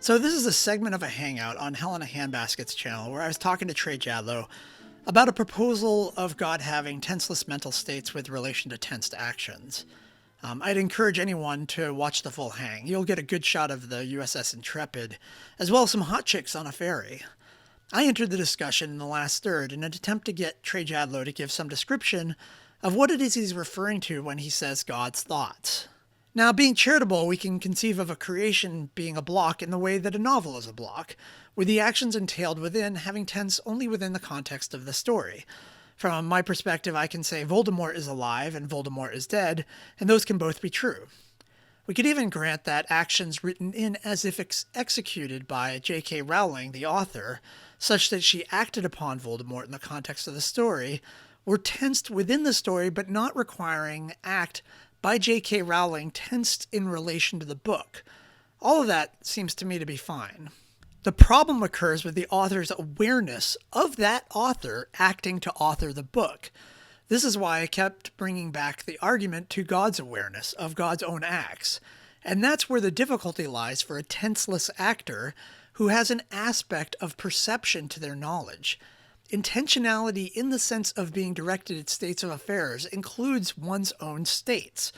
So this is a segment of a hangout on Helena Handbasket's channel where I was talking to Trey Jadlow about a proposal of God having tenseless mental states with relation to tensed actions. I'd encourage anyone to watch the full hang. You'll get a good shot of the USS Intrepid, as well as some hot chicks on a ferry. I entered the discussion in the last third in an attempt to get Trey Jadlow to give some description of what it is he's referring to when he says God's thoughts. Now, being charitable, we can conceive of a creation being a block in the way that a novel is a block, with the actions entailed within having tense only within the context of the story. From my perspective, I can say Voldemort is alive and Voldemort is dead, and those can both be true. We could even grant that actions written in as if executed by J.K. Rowling, the author, such that she acted upon Voldemort in the context of the story, were tensed within the story but not requiring act by J.K. Rowling tensed in relation to the book. All of that seems to me to be fine. The problem occurs with the author's awareness of that author acting to author the book. This is why I kept bringing back the argument to God's awareness of God's own acts. And that's where the difficulty lies for a tenseless actor who has an aspect of perception to their knowledge. Intentionality in the sense of being directed at states of affairs includes one's own states.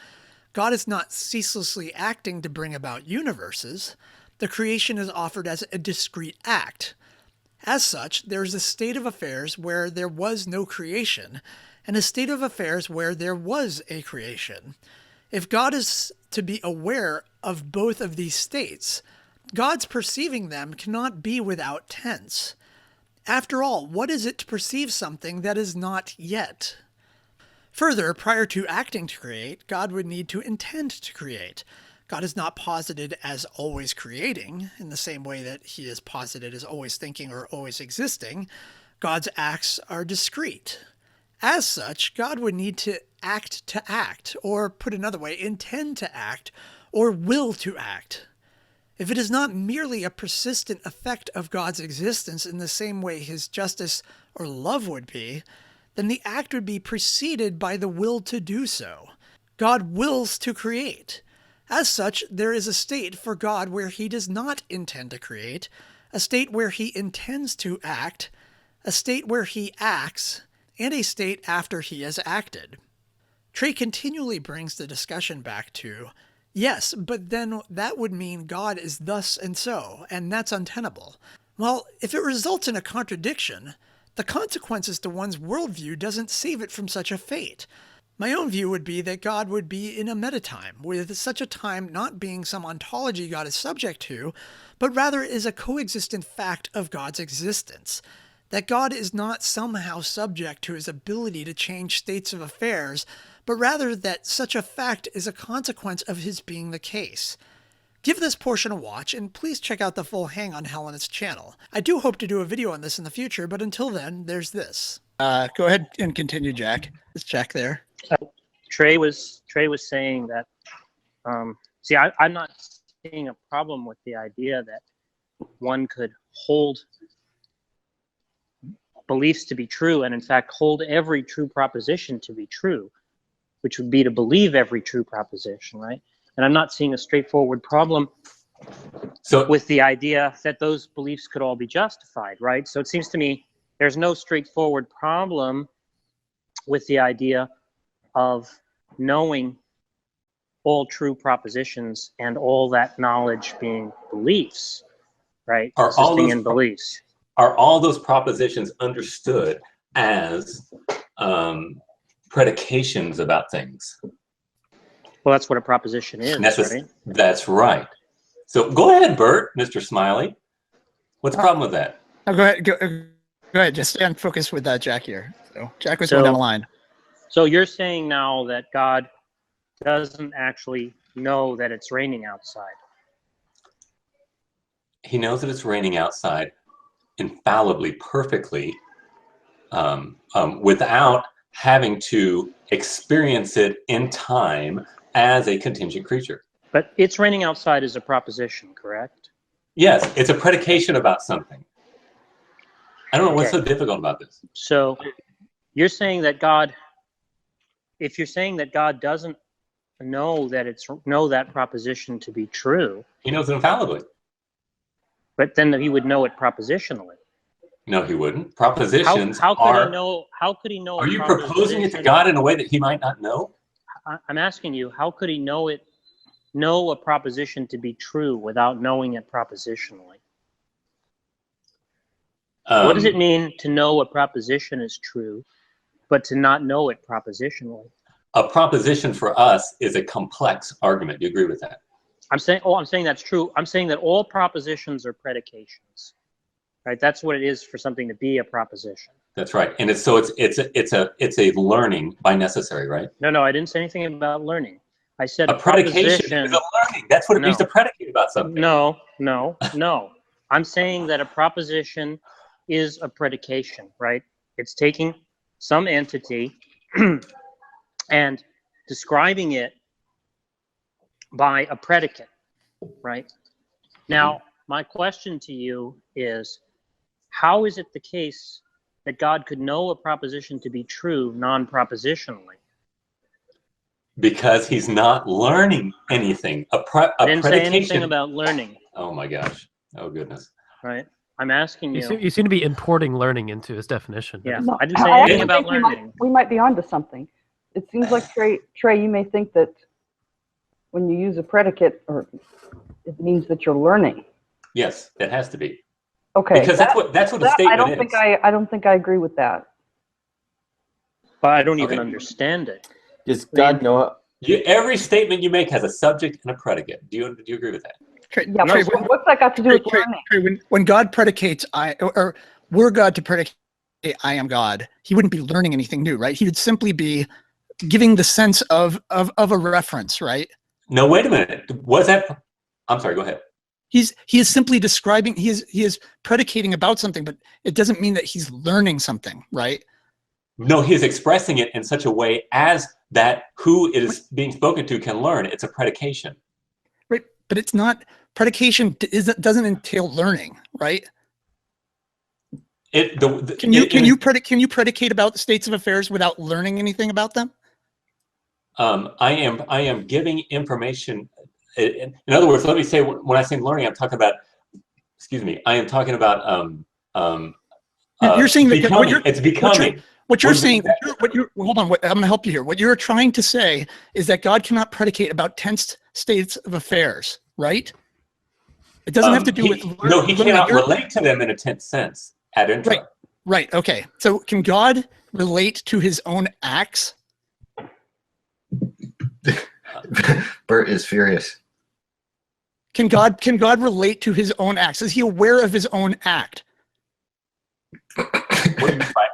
God is not ceaselessly acting to bring about universes. The creation is offered as a discrete act. As such, there is a state of affairs where there was no creation, and a state of affairs where there was a creation. If God is to be aware of both of these states, God's perceiving them cannot be without tense. After all, what is it to perceive something that is not yet? Further, prior to acting to create, God would need to intend to create. God is not posited as always creating, in the same way that he is posited as always thinking or always existing. God's acts are discrete. As such, God would need to act, or put another way, intend to act, or will to act. If it is not merely a persistent effect of God's existence in the same way his justice or love would be, then the act would be preceded by the will to do so. God wills to create. As such, there is a state for God where he does not intend to create, a state where he intends to act, a state where he acts, and a state after he has acted. Trey continually brings the discussion back to, yes, but then that would mean God is thus and so, and that's untenable. Well, if it results in a contradiction, the consequences to one's worldview doesn't save it from such a fate. My own view would be that God would be in a metatime, with such a time not being some ontology God is subject to, but rather is a coexistent fact of God's existence. That God is not somehow subject to his ability to change states of affairs, but rather that such a fact is a consequence of his being the case. Give this portion a watch, and please check out the full hang on Helena's channel. I do hope to do a video on this in the future, but until then, there's this. Go ahead and continue, Jack. It's Jack there. Trey was saying that, I'm not seeing a problem with the idea that one could hold beliefs to be true, and in fact hold every true proposition to be true, which would be to believe every true proposition, right? And I'm not seeing a straightforward problem with the idea that those beliefs could all be justified, right? So it seems to me there's no straightforward problem with the idea of knowing all true propositions and all that knowledge being beliefs, right? Existing in beliefs. Are all those propositions understood as predications about things? Well, that's what a proposition is, right? That's right. So go ahead, Bert, Mr. Smiley. What's the problem with that? Oh, go ahead. Just stay on focus with Jack here. So Jack was going down the line. So you're saying now that God doesn't actually know that it's raining outside. He knows that it's raining outside infallibly, perfectly, without having to experience it in time as a contingent creature. But it's raining outside is a proposition, correct? Yes, it's a predication about something. I don't know what's so difficult about this. So you're saying that God, if you're saying that God doesn't know that that proposition to be true, he knows it infallibly. But then he would know it propositionally. No, he wouldn't. Propositions How could are. he know? How could he know? Are you proposing it to God in a way that he might not know? I'm asking you, how could he know a proposition to be true without knowing it propositionally? What does it mean to know a proposition is true, but to not know it propositionally? A proposition for us is a complex argument. Do you agree with that? I'm saying that's true. I'm saying that all propositions are predications, right? That's what it is for something to be a proposition. That's right. And it's a learning by necessary, right? No, I didn't say anything about learning. I said a predication is a learning. That's what it means to predicate about something. No. I'm saying that a proposition is a predication, right? It's taking some entity and describing it by a predicate, right? Now, my question to you is, how is it the case that God could know a proposition to be true non-propositionally? Because he's not learning anything. I didn't say anything about learning. Oh my gosh. Oh goodness. Right. I'm asking you. You seem to be importing learning into his definition. Yeah, no, I didn't say anything about learning. We might be onto something. It seems like, Trey, you may think that when you use a predicate, or it means that you're learning. Yes, it has to be. Okay. Because that's what a statement is. I don't think I agree with that. But I don't even understand it. Does God know? Every statement you make has a subject and a predicate. Do you agree with that? Yeah, what's that got to do with learning? When God predicates or were God to predicate I am God, he wouldn't be learning anything new, right? He would simply be giving the sense of a reference, right? No, wait a minute. Was that? I'm sorry. Go ahead. He is simply describing. He is predicating about something, but it doesn't mean that he's learning something, right? No, he is expressing it in such a way as that who is being spoken to can learn. It's a predication. Right, but it's not. Predication doesn't entail learning, right? Can you predicate about the states of affairs without learning anything about them? I am giving information. In other words, let me say, when I say learning, I'm talking about. Excuse me. I am talking about. You're saying that becoming. It's becoming. What you're saying. Hold on. I'm going to help you here. What you're trying to say is that God cannot predicate about tense states of affairs, right? It doesn't have to do with. No, he cannot relate to them in a tense sense ad intra. Right. Okay. So can God relate to his own acts? Bert is furious. Can God relate to his own acts? Is he aware of his own act? What do you mean by act?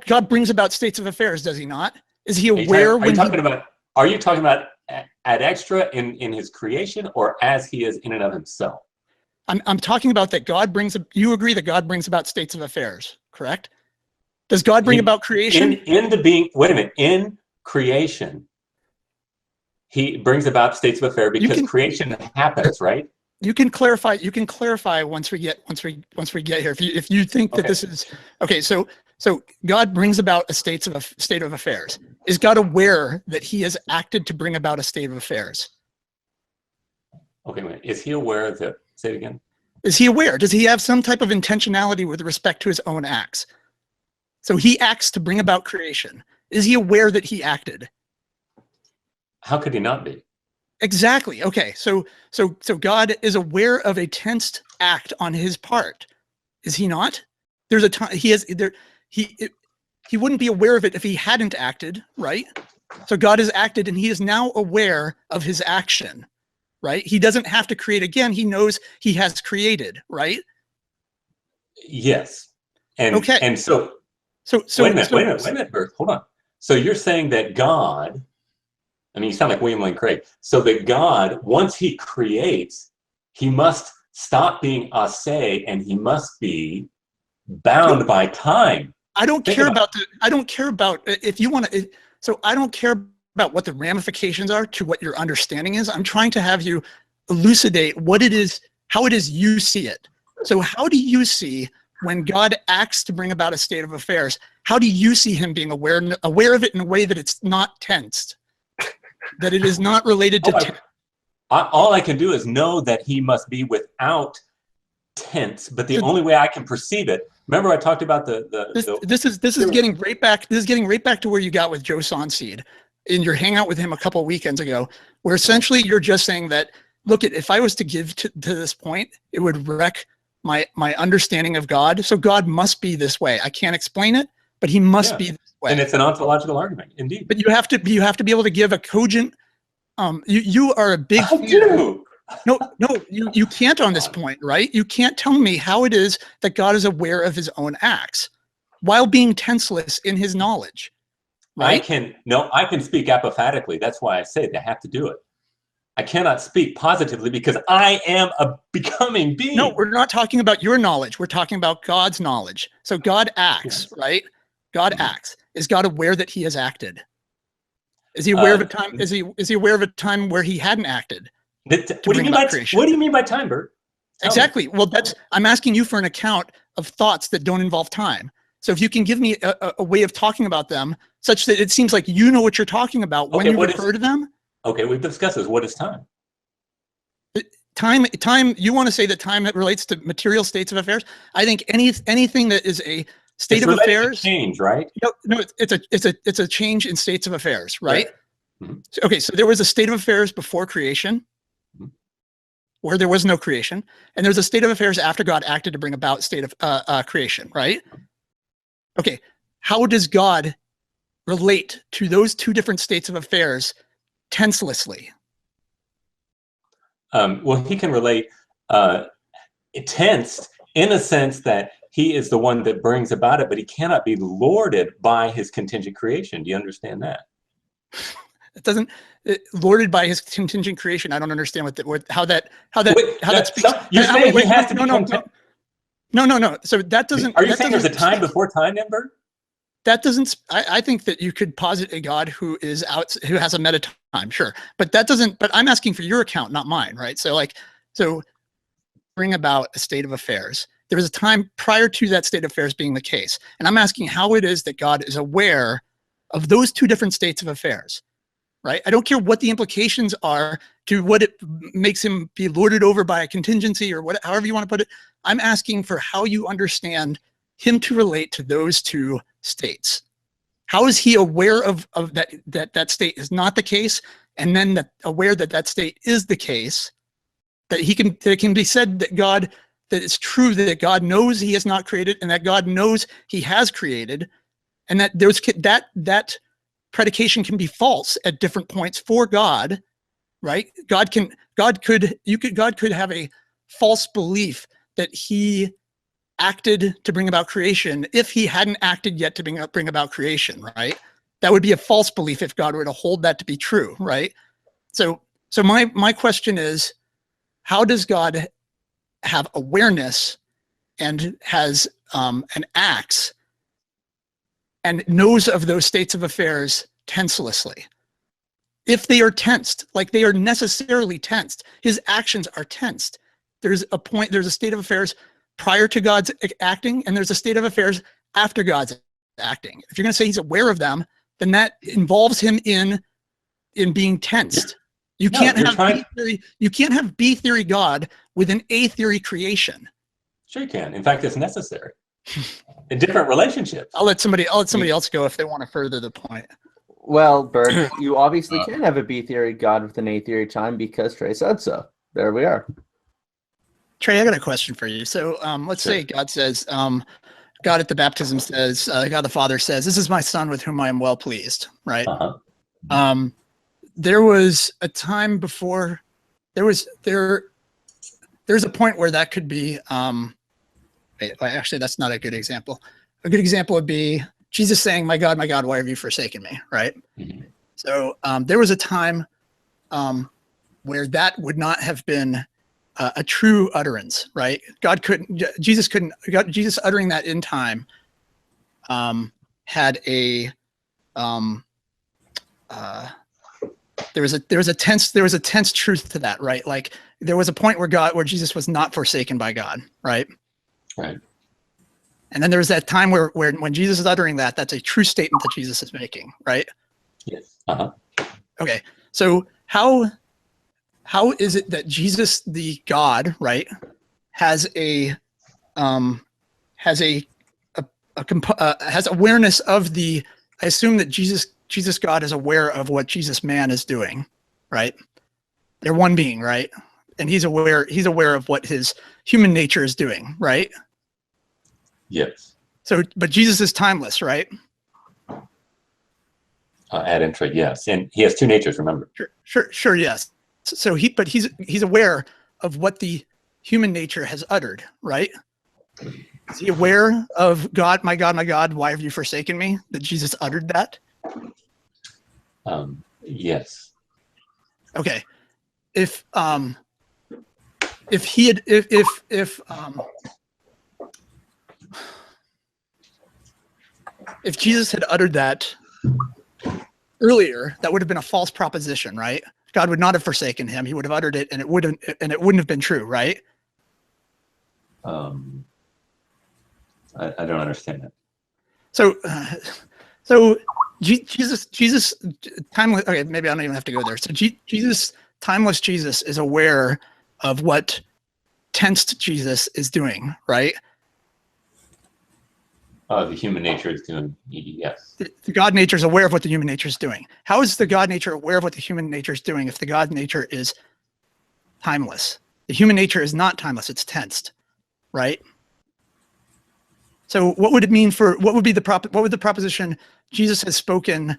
God brings about states of affairs, does he not? Is he aware Are you talking about ad extra in his creation, or as he is in and of himself? I'm talking about that God brings. You agree that God brings about states of affairs, correct? Does God bring about creation? In the being. Wait a minute. In creation, he brings about states of affairs because creation happens, right? You can clarify. You can clarify once we get here. If you think that this is okay, so God brings about a state of affairs. Is God aware that he has acted to bring about a state of affairs? Okay, wait. Is he aware of the? Say it again. Is he aware? Does he have some type of intentionality with respect to his own acts? So he acts to bring about creation. Is he aware that he acted? How could he not be? Exactly. Okay. So God is aware of a tensed act on his part. Is he not? There's a time he wouldn't be aware of it if he hadn't acted, right? So God has acted and he is now aware of his action, right? He doesn't have to create again. He knows he has created, right? Yes. And okay. And so wait a minute, Bert. Hold on. So you're saying that God, I mean, you sound like William Lane Craig. So that God, once he creates, he must stop being a se, and he must be bound by time. I don't care about if you want to. So I don't care about what the ramifications are to what your understanding is. I'm trying to have you elucidate what it is, how it is you see it. So how do you see when God acts to bring about a state of affairs? How do you see him being aware of it in a way that it's not tensed, that it is not related to? all I can do is know that he must be without tense, but the only way I can perceive it. Remember, I talked about this is getting right back. This is getting right back to where you got with Joe Sonseed in your hangout with him a couple of weekends ago, where essentially you're just saying that, look, if I was to give to this point, it would wreck my understanding of God. So God must be this way. I can't explain it, but he must be this way. And it's an ontological argument, indeed. But you have to be able to give a cogent. You are a big fan. No, you can't on this point, right? You can't tell me how it is that God is aware of his own acts while being tenseless in his knowledge. Right? I can speak apophatically. That's why I say they have to do it. I cannot speak positively because I am a becoming being. No, we're not talking about your knowledge. We're talking about God's knowledge. So God acts, right? God acts. Is God aware that he has acted? Is he aware of a time? Is he aware of a time where he hadn't acted? What do you mean by time, Bert? Exactly. Well, I'm asking you for an account of thoughts that don't involve time. So if you can give me a way of talking about them such that it seems like you know what you're talking about when you refer to them. Okay, we've discussed this. What is time? Time. You want to say that time that relates to material states of affairs? I think anything that is a state of affairs. Change, right? No, it's a change in states of affairs, right? Mm-hmm. Okay, so there was a state of affairs before creation, where there was no creation, and there's a state of affairs after God acted to bring about state of creation, right? Okay, how does God relate to those two different states of affairs tenselessly? Well, he can relate tensed in a sense that he is the one that brings about it, but he cannot be lorded by his contingent creation. Do you understand that? It doesn't lorded by his contingent creation. I don't understand how that speaks. You're saying he has to become. No. So that doesn't. Are you saying there's a time before time, Ember? That doesn't. I think that you could posit a God who is who has a meta time, sure, but that doesn't. But I'm asking for your account, not mine, right? So bring about a state of affairs. There was a time prior to that state of affairs being the case, and I'm asking how it is that God is aware of those two different states of affairs, right? I don't care what the implications are to what it makes him be lorded over by a contingency or however you want to put it. I'm asking for how you understand him to relate to those two states. How is he aware of that state is not the case, and then aware that state is the case, that it can be said that it's true that God knows he has not created, and that God knows he has created, and that that predication can be false at different points for God, right? God could have a false belief that he acted to bring about creation if he hadn't acted yet to bring about creation, right? That would be a false belief if God were to hold that to be true, right? So my question is, how does God have awareness and has and acts and knows of those states of affairs tenselessly? If they are tensed, like they are necessarily tensed, his actions are tensed. There's a state of affairs prior to God's acting, and there's a state of affairs after God's acting. If you're going to say he's aware of them, then that involves him in being tensed. You can't have B theory God with an A theory creation. Sure you can. In fact, it's necessary. In different relationships. I'll let somebody else go if they want to further the point. Well, Bert, you obviously can have a B theory God with an A theory time because Trey said so. There we are. Trey, I got a question for you. So let's say God says, God at the baptism says, God the Father says, "This is my son with whom I am well pleased," right? Uh-huh. There was a time before, there's a point where that could be, actually, that's not a good example. A good example would be Jesus saying, my God, why have you forsaken me?" Right? Mm-hmm. So there was a time where that would not have been a true utterance, right? Jesus uttering that in time had a there was a tense truth to that, right? Like there was a point where Jesus was not forsaken by God, right? Right. And then there was that time where when Jesus is uttering that, that's a true statement that Jesus is making, right? Yes. Uh-huh. Okay. So how how is it that Jesus, the God, right, has has awareness of the? I assume that Jesus God is aware of what Jesus man is doing, right? They're one being, right? And he's aware of what his human nature is doing, right? Yes. So, but Jesus is timeless, right? Ad intra, yes, and he has two natures. Remember. Sure, yes. So he's aware of what the human nature has uttered, right? Is he aware of God, my God, why have you forsaken me? That Jesus uttered that? Yes. Okay. If Jesus had uttered that earlier, that would have been a false proposition, right? God would not have forsaken him. He would have uttered it, and it wouldn't have been true, right? I don't understand that. So Jesus, timeless. Okay, maybe I don't even have to go there. So Jesus, timeless Jesus, is aware of what tensed Jesus is doing, right? The human nature is doing, yes. The God nature is aware of what the human nature is doing. How is the God nature aware of what the human nature is doing if the God nature is timeless? The human nature is not timeless; it's tensed, right? So, what would it mean for what would the proposition Jesus has spoken?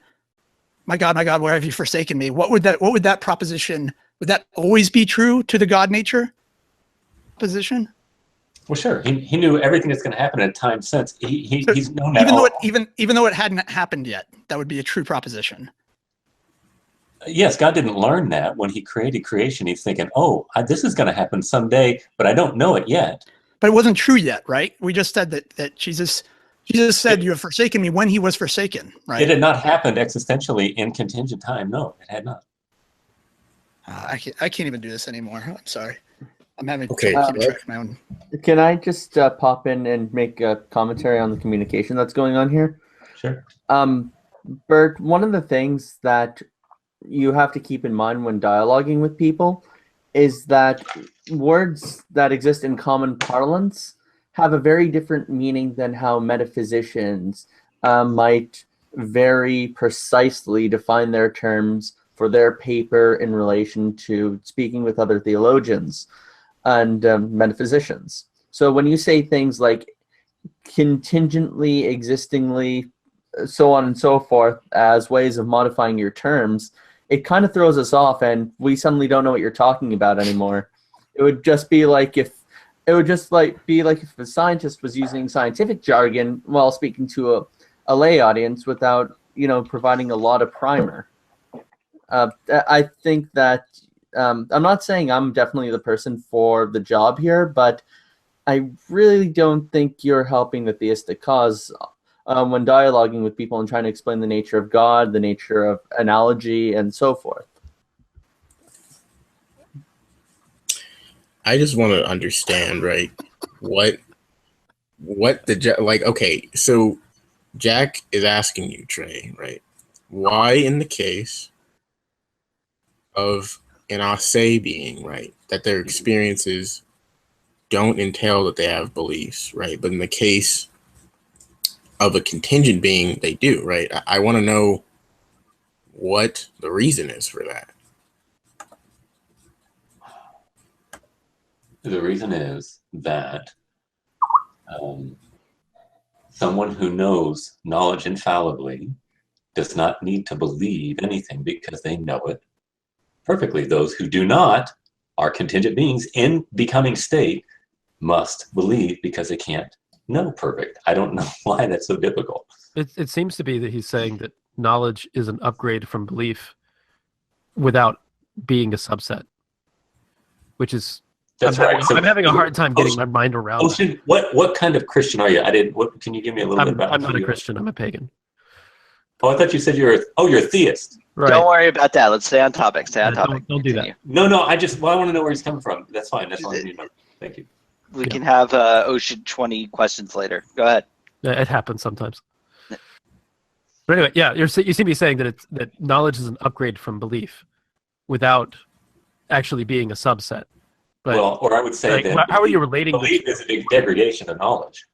My God, why have you forsaken me? What would that proposition? Would that always be true to the God nature position? Well, sure. He knew everything that's going to happen in a time sense. He's known that. Even though it hadn't happened yet, that would be a true proposition. Yes, God didn't learn that when he created creation. He's thinking, "Oh, this is going to happen someday, but I don't know it yet." But it wasn't true yet, right? We just said that Jesus said, "You have forsaken me," when he was forsaken, right? It had not happened existentially in contingent time. No, it had not. I can't even do this anymore. I'm sorry. I'm having Okay, trouble keeping track of my own. Can I just pop in and make a commentary on the communication that's going on here? Sure. Bert, one of the things that you have to keep in mind when dialoguing with people is that words that exist in common parlance have a very different meaning than how metaphysicians might very precisely define their terms for their paper in relation to speaking with other theologians and metaphysicians. So when you say things like contingently, existingly, so on and so forth as ways of modifying your terms, it kind of throws us off and we suddenly don't know what you're talking about anymore. It would just be like if a scientist was using scientific jargon while speaking to a lay audience without, providing a lot of primer. I think that I'm not saying I'm definitely the person for the job here, but I really don't think you're helping the theistic cause when dialoguing with people and trying to explain the nature of God, the nature of analogy, and so forth. I just want to understand, right? Okay, so Jack is asking you, Trey, right? Why in the case of an Ase being, right, that their experiences don't entail that they have beliefs, right? But in the case of a contingent being, they do, right? I want to know what the reason is for that. The reason is that someone who knows knowledge infallibly does not need to believe anything because they know it perfectly. Those who do not are contingent beings in becoming state must believe because they can't know perfect. I don't know why that's so difficult. It seems to be that he's saying that knowledge is an upgrade from belief without being a subset, which is That's right. I'm having a hard time getting my mind around. Ocean, what kind of Christian are you? Can you give me a little bit about? I'm not a Christian. I'm a pagan. Oh, I thought you said you're a theist. Right. Don't worry about that. Let's stay on topic. Stay on topic. Don't do that. No. I want to know where he's coming from. That's fine. That's all I need to know. Thank you. We can have Ocean 20 questions later. Go ahead. It happens sometimes. But anyway, yeah, you seem to be saying that that knowledge is an upgrade from belief without actually being a subset. But well, or I would say like, that how are you relating belief is a degradation of knowledge.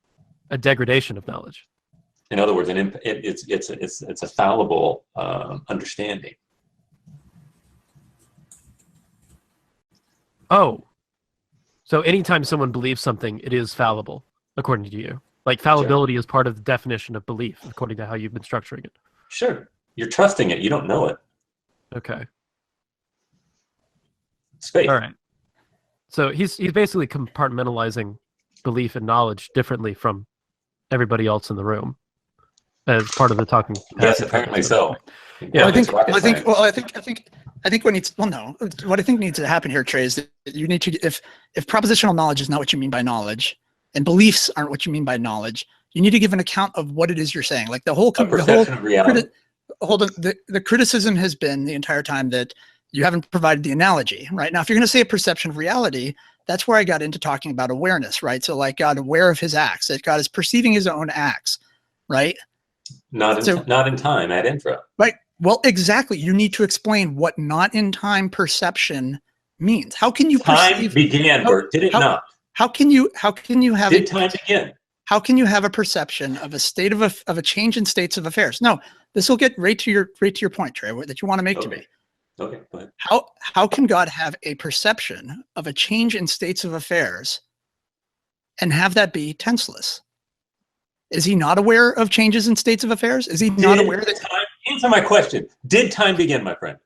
a degradation of knowledge? In other words, it's a fallible understanding. Oh, so anytime someone believes something, it is fallible, according to you. Like fallibility is part of the definition of belief, according to how you've been structuring it. Sure. You're trusting it. You don't know it. Okay. Space. All right. So he's basically compartmentalizing belief and knowledge differently from everybody else in the room as part of the talking capacity. Yes, apparently so. Yeah, I think what needs, well, no, what I think needs to happen here, Trey, is that you need to, if propositional knowledge is not what you mean by knowledge, and beliefs aren't what you mean by knowledge, you need to give an account of what it is you're saying. Like the whole perception of reality. The criticism has been the entire time that you haven't provided the analogy, right? Now, if you're going to say a perception of reality, that's where I got into talking about awareness, right? So like God aware of his acts, that God is perceiving his own acts, right? Not in time, ad infra. Right. Well, exactly. You need to explain what not in time perception means. How can you time began, Bert? Did it not? How can you have did time begin? How can you have a perception of a state of a change in states of affairs? No, this will get right to your point, Trey, that you want to make to me. Okay, go ahead. How can God have a perception of a change in states of affairs and have that be tenseless? Is he not aware of changes in states of affairs? Is he not aware that time? Answer my question. Did time begin, my friend?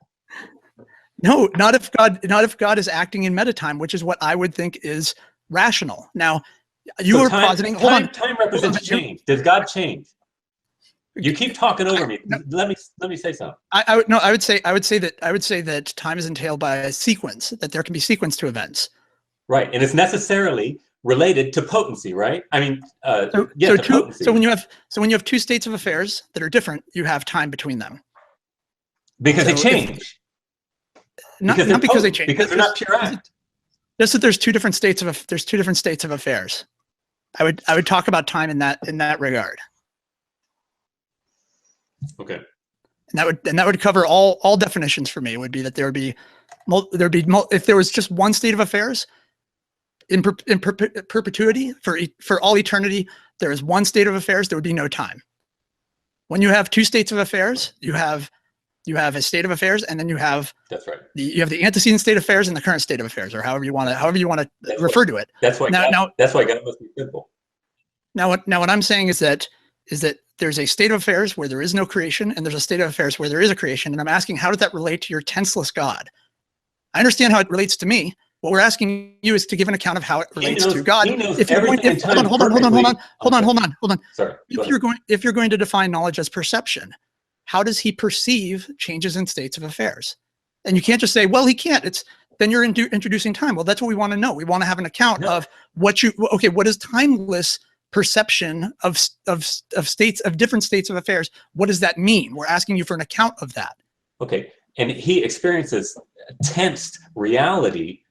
No, not if God is acting in metatime, which is what I would think is rational. Now, you are positing. Hold on. Time represents change. Does God change? You keep talking over me. Let me say something. I would say that time is entailed by a sequence. That there can be sequence to events. Right, and it's necessarily related to potency, right? I mean, potency. So when you have two states of affairs that are different, you have time between them. Because they change. Not because they change. Because they're not pure act. Just that there's two different states of affairs. I would talk about time in that regard. Okay. And that would cover all definitions for me. It would be that there'd be if there was just one state of affairs in perpetuity for all eternity, there is one state of affairs. There would be no time. When you have two states of affairs, you have a state of affairs, and then you have you have the antecedent state of affairs and the current state of affairs, or however you want to refer to it. That's why God must be simple. Now what I'm saying is that there's a state of affairs where there is no creation, and there's a state of affairs where there is a creation. And I'm asking, how does that relate to your tenseless God? I understand how it relates to me. What we're asking you is to give an account of how it relates to God. Hold on. Sorry. If you're going to define knowledge as perception, how does he perceive changes in states of affairs? And you can't just say, well, he can't. Then you're introducing time. Well, that's what we want to know. We want to have an account of what is timeless perception of states of different states of affairs. What does that mean? We're asking you for an account of that. Okay. And he experiences tensed reality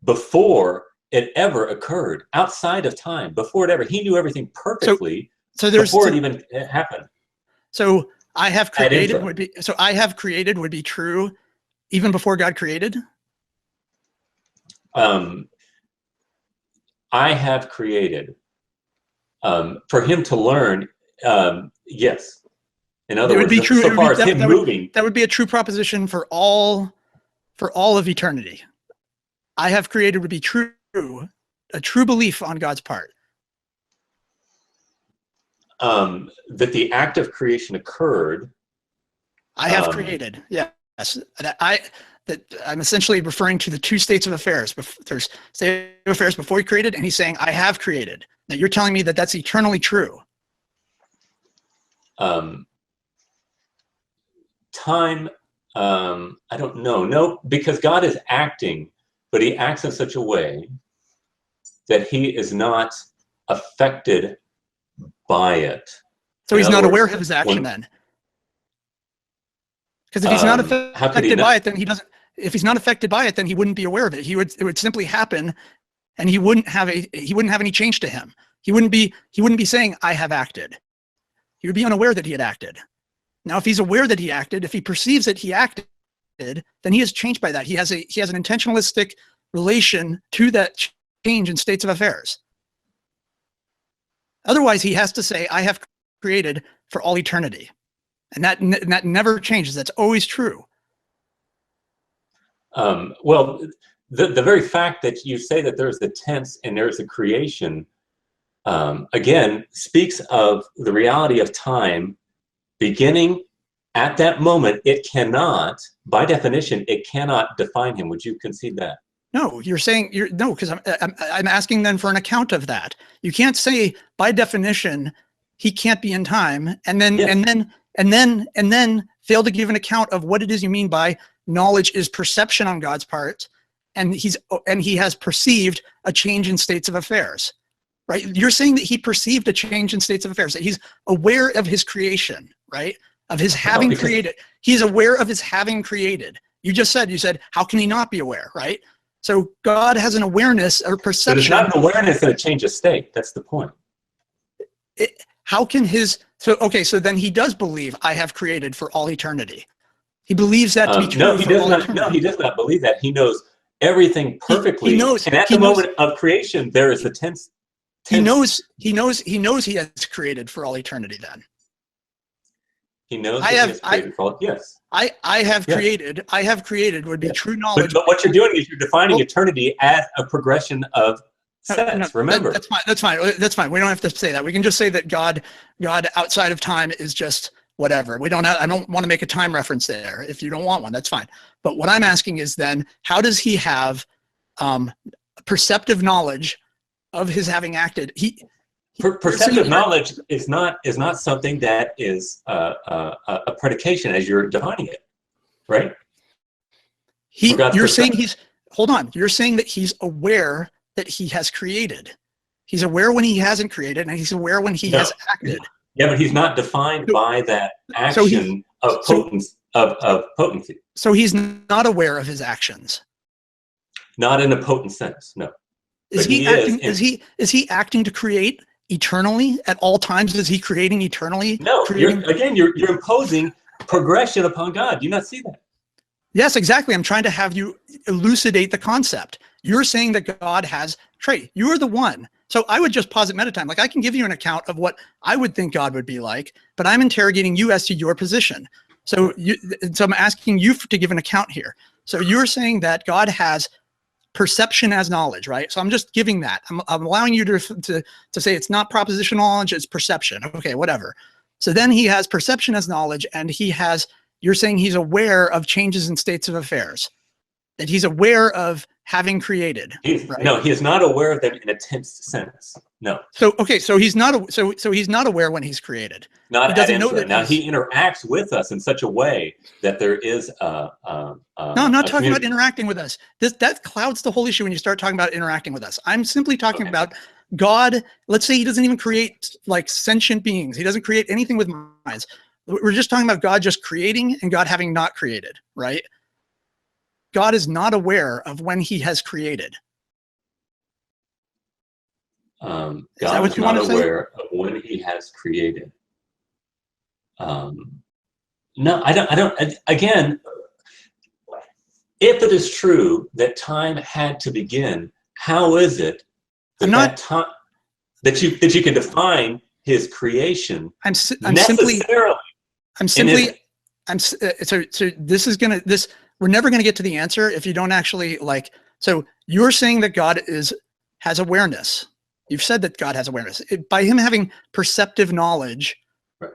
before it ever occurred, outside of time, before it ever. He knew everything perfectly before it even happened. So I have created would be true even before God created? I have created. For him to learn, yes. In other words, so far as him moving. That would be a true proposition for all of eternity. I have created would be true, a true belief on God's part. That the act of creation occurred. I have created, yes. I'm essentially referring to the two states of affairs. There's state of affairs before he created, and he's saying, I have created. Now you're telling me that that's eternally true. Time, I don't know. No, because God is acting, but he acts in such a way that he is not affected by it. So he's not aware of his action then? Because if he's not affected by it, then he doesn't. If he's not affected by it, then he wouldn't be aware of it. It would simply happen, and he wouldn't have any change to him. He wouldn't be saying, I have acted. He would be unaware that he had acted. Now, if he's aware that he acted, if he perceives that he acted, then he is changed by that. He has an intentionalistic relation to that change in states of affairs. Otherwise, he has to say, I have created for all eternity. And that never changes. That's always true. Well, the very fact that you say that there's the tense and there's a creation, again, speaks of the reality of time beginning at that moment. It cannot, by definition, it cannot define him. Would you concede that? No, you're saying no, because I'm asking then for an account of that. You can't say by definition he can't be in time, and then and then fail to give an account of what it is you mean by knowledge is perception on God's part, and he has perceived a change in states of affairs, right? You're saying that he perceived a change in states of affairs, that he's aware of his creation, right? Of his having created. He's aware of his having created. You said, how can he not be aware, right? So God has an awareness or perception. But it's not an awareness in a change of state. That's the point. How can so then he does believe I have created for all eternity. He believes that to be true. No, he does not believe that. He knows everything perfectly. He knows, and at the moment of creation, there is the tense. He knows he has created for all eternity then. He knows he has created for all, yes. I have created would be true knowledge. But what you're doing is you're defining eternity as a progression of sense. Remember, that's fine. We don't have to say that. We can just say that God outside of time is just whatever. I don't want to make a time reference there. If you don't want one, that's fine. But what I'm asking is then, how does he have perceptive knowledge of his having acted? Perceptive knowledge is not something that is a predication as you're defining it, right? You're saying that he's aware that he has created. He's aware when he hasn't created, and he's aware when he has acted. Yeah, but he's not defined by that action of potency. So he's not aware of his actions. Not in a potent sense, no. Is he acting to create eternally at all times? Is he creating eternally? No. You're imposing progression upon God. Do you not see that? Yes, exactly. I'm trying to have you elucidate the concept. You're saying that God has Trey. You are the one. So I would just posit metatime. Like I can give you an account of what I would think God would be like, but I'm interrogating you as to your position. So I'm asking you to give an account here. So you're saying that God has perception as knowledge, right? So I'm just giving that. I'm allowing you to say it's not propositional knowledge, it's perception. Okay, whatever. So then he has perception as knowledge, and you're saying he's aware of changes in states of affairs, that he's aware of having created. Right? No, he is not aware of them in a tense sense. No. So he's not he's not aware when he's created. Not at instant. Now he interacts with us in such a way that there is no, I'm not talking about interacting with us. That clouds the whole issue when you start talking about interacting with us. I'm simply talking about God. Let's say he doesn't even create like sentient beings. He doesn't create anything with minds. We're just talking about God just creating and God having not created, right? God is not aware of when he has created. God is not aware of when he has created. No, I don't. Again, if it is true that time had to begin, how is it that you can define his creation? We're never going to get to the answer if you don't actually so you're saying that God has awareness. You've said that God has awareness. By him having perceptive knowledge, right,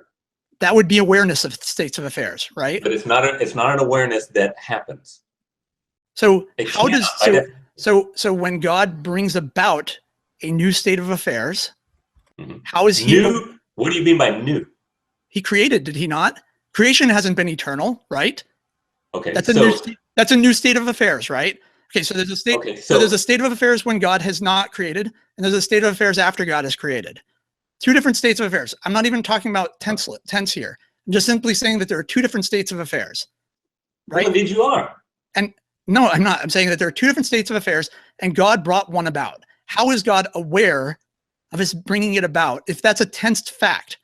that would be awareness of states of affairs, right? But it's not an awareness that happens. So so when God brings about a new state of affairs, how is he new? What do you mean by new? He created, did he not? Creation hasn't been eternal, right? Okay, that's a new state of affairs, right? Okay, so there's a state. Okay, so there's a state of affairs when God has not created, and there's a state of affairs after God has created. Two different states of affairs. I'm not even talking about tense here. I'm just simply saying that there are two different states of affairs, right? Well, indeed you are. And no, I'm not. I'm saying that there are two different states of affairs, and God brought one about. How is God aware of his bringing it about if that's a tensed fact?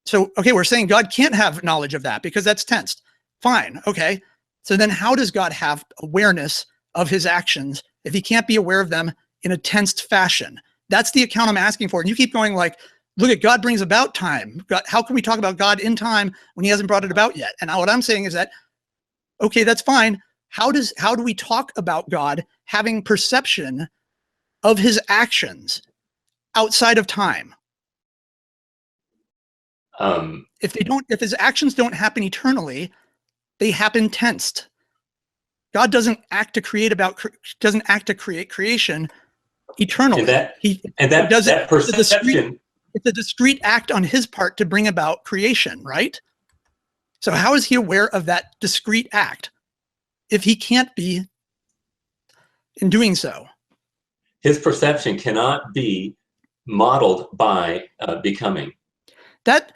So, okay, we're saying God can't have knowledge of that because that's tensed. Fine, okay. So then how does God have awareness of his actions if he can't be aware of them in a tensed fashion? That's the account I'm asking for. And you keep going like, look at God brings about time. God, how can we talk about God in time when he hasn't brought it about yet? And what I'm saying is that, okay, that's fine. How do we talk about God having perception of his actions outside of time? If his actions don't happen eternally, they happen tensed. God doesn't act to create creation eternally. That perception. It's a discrete act on his part to bring about creation, right? So how is he aware of that discrete act if he can't be in doing so? His perception cannot be modeled by becoming. That,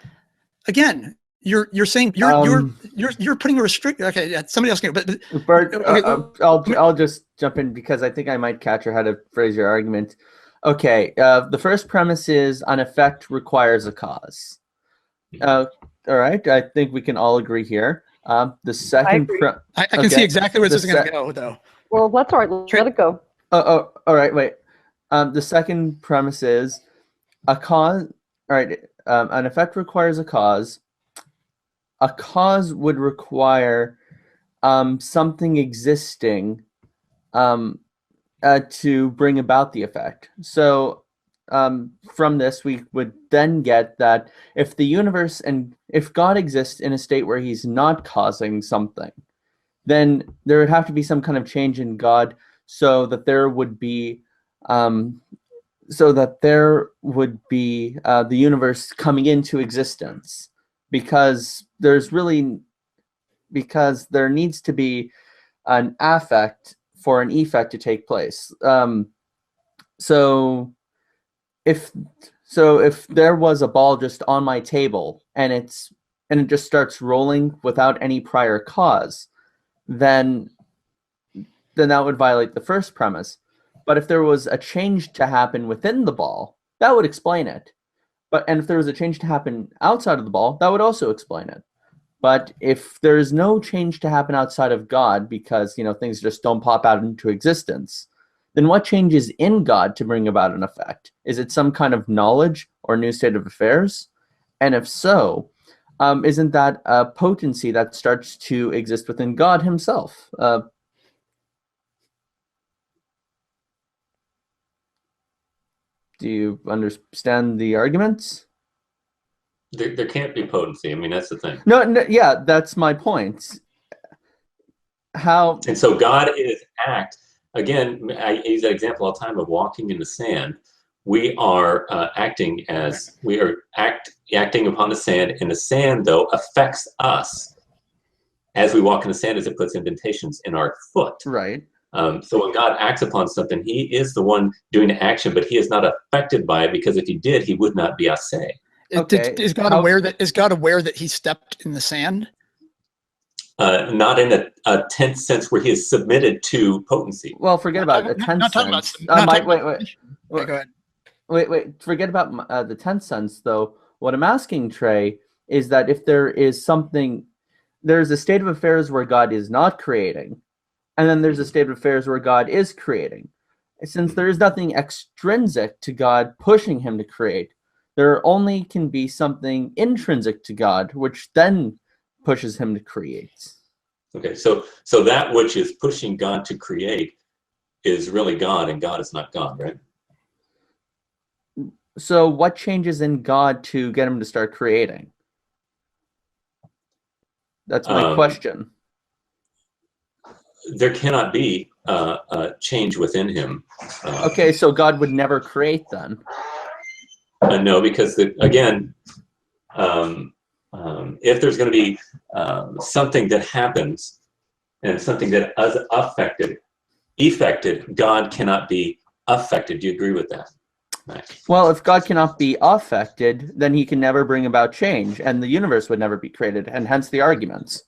again, you're saying you're putting a restrict. Okay, yeah, somebody else can. But Bert, okay, I'll just jump in because I think I might capture how to phrase your argument. Okay, the first premise is an effect requires a cause. All right, I think we can all agree here. The second, I can see exactly where this is going to go, though. Well, that's all right. Let it go. All right, wait. The second premise is a cause. All right, an effect requires a cause. A cause would require something existing to bring about the effect. So from this, we would then get that if the universe and if God exists in a state where he's not causing something, then there would have to be some kind of change in God so that there would be the universe coming into existence, because there needs to be an affect for an effect to take place. So if there was a ball just on my table and it just starts rolling without any prior cause, then that would violate the first premise. But if there was a change to happen within the ball, that would explain it. And if there was a change to happen outside of the ball, that would also explain it. But if there is no change to happen outside of God because, things just don't pop out into existence, then what changes in God to bring about an effect? Is it some kind of knowledge or new state of affairs? And if so, isn't that a potency that starts to exist within God himself? Do you understand the arguments? There can't be potency. I mean, that's the thing. No, yeah, that's my point. How? And so God is act. Again, I use that example all the time of walking in the sand. We are acting upon the sand, and the sand, though, affects us as we walk in the sand as it puts indentations in our foot. Right. So when God acts upon something, he is the one doing the action, but he is not affected by it, because if he did, he would not be assay. Okay. Is God aware that he stepped in the sand? Not in a tense sense where he is submitted to potency. Well, forget about the tense sense. Wait. Go ahead. Wait. Forget about the tense sense, though. What I'm asking, Trey, is that if there's a state of affairs where God is not creating, and then there's a state of affairs where God is creating. Since there is nothing extrinsic to God pushing him to create, there only can be something intrinsic to God, which then pushes him to create. Okay, so that which is pushing God to create is really God, and God is not God, right? So what changes in God to get him to start creating? That's my question. There cannot be a change within him. Okay, so God would never create then? No, because if there's going to be something that happens and something that is effected, God cannot be affected. Do you agree with that, Max? Well, if God cannot be affected, then he can never bring about change, and the universe would never be created, and hence the arguments.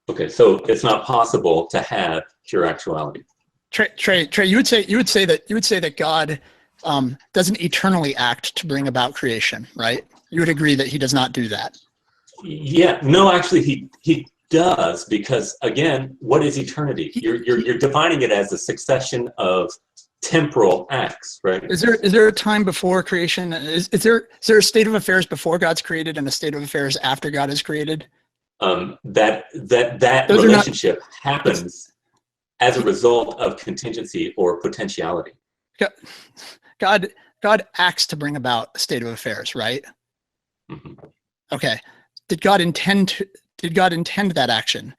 Okay, so it's not possible to have pure actuality. Trey, you would say that God doesn't eternally act to bring about creation, right? You would agree that he does not do that. Yeah, no, actually, he does, because again, what is eternity? You're defining it as a succession of temporal acts, right? Is there a time before creation? Is there a state of affairs before God's created and a state of affairs after God is created? That Those relationship happens as a result of contingency or potentiality. God acts to bring about a state of affairs, right? Mm-hmm. Okay. Did God intend that action?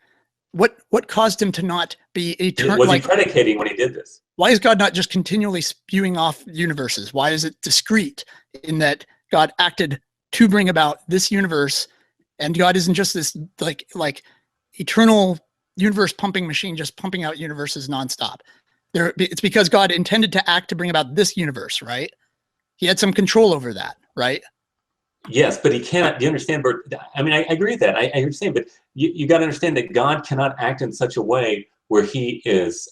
What caused him to not be eternal? Was he predicating when he did this? Why is God not just continually spewing off universes? Why is it discrete in that God acted to bring about this universe, and God isn't just this like eternal universe pumping machine, just pumping out universes nonstop? It's because God intended to act to bring about this universe, right? He had some control over that, right? Yes, but he cannot. Do you understand, Bert? I mean, I agree with that. I understand, but you got to understand that God cannot act in such a way where he is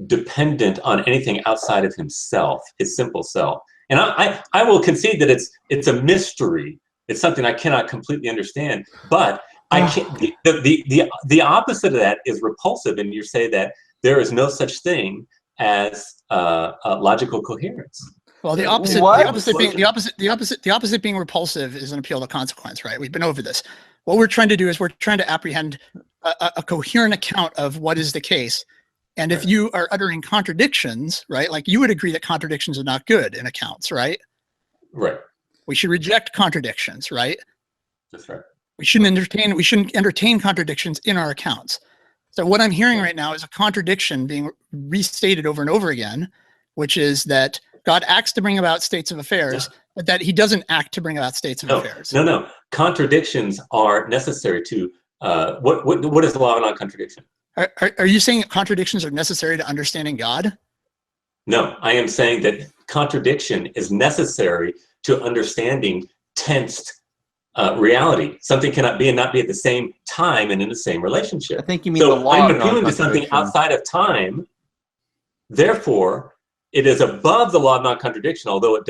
dependent on anything outside of himself, his simple self. And I will concede that it's a mystery. It's something I cannot completely understand. But I can't. The opposite of that is repulsive, and you say that there is no such thing as logical coherence. Well, the opposite being repulsive is an appeal to consequence, right? We've been over this. What we're trying to do is we're trying to apprehend a coherent account of what is the case. And if you are uttering contradictions, right? Like you would agree that contradictions are not good in accounts, right? Right. We should reject contradictions, right? That's right. We shouldn't entertain contradictions in our accounts. So what I'm hearing right now is a contradiction being restated over and over again, which is that God acts to bring about states of affairs, but that he doesn't act to bring about states of affairs. No. Contradictions are necessary to, what is the law of non-contradiction? Are you saying that contradictions are necessary to understanding God? No, I am saying that contradiction is necessary to understanding tensed reality. Something cannot be and not be at the same time and in the same relationship. I think you mean the law I'm of appealing to something outside of time. Therefore, it is above the law of non-contradiction, although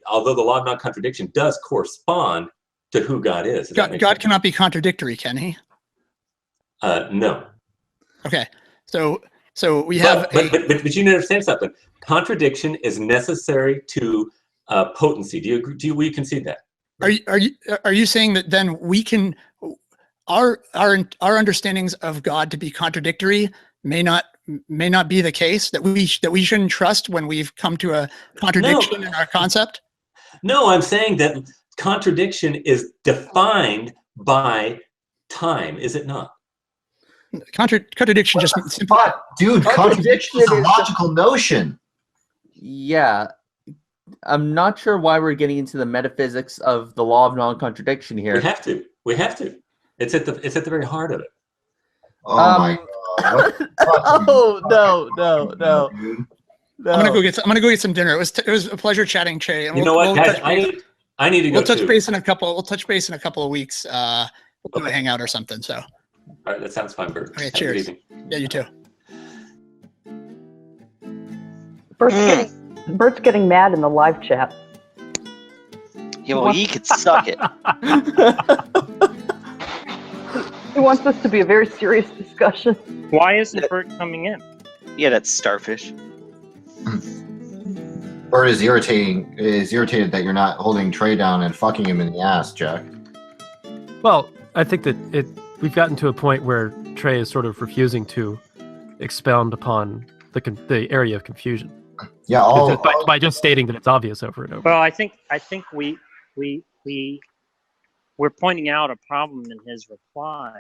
although the law of non-contradiction does correspond to who God is. God cannot be contradictory, can he? No. Okay, so we have. But you understand something. Contradiction is necessary to potency. Do you agree? We concede that? Are you saying that then we can our understandings of God to be contradictory may not be the case, that we shouldn't trust when we've come to a contradiction in our concept? No, I'm saying that contradiction is defined by time, is it not? Contradiction just simply. Dude, contradiction is a logical notion. Yeah. I'm not sure why we're getting into the metaphysics of the law of non-contradiction here. We have to. It's at the very heart of it. Oh my God. Oh no. I'm gonna go get some dinner. It was a pleasure chatting, Trey. And you know what, guys? I need to go. We'll touch base in a couple of weeks. We'll do a hangout or something. So. All right, that sounds fun, Bert. Okay, cheers. Yeah, you too. Bert's getting mad in the live chat. Yeah, well, he could suck it. He wants this to be a very serious discussion. Why isn't Bert coming in? Yeah, that's starfish. Bert is irritated that you're not holding Trey down and fucking him in the ass, Jack. Well, I think that we've gotten to a point where Trey is sort of refusing to expound upon the area of confusion. Yeah, by just stating that it's obvious over and over. Well, I think we're pointing out a problem in his reply.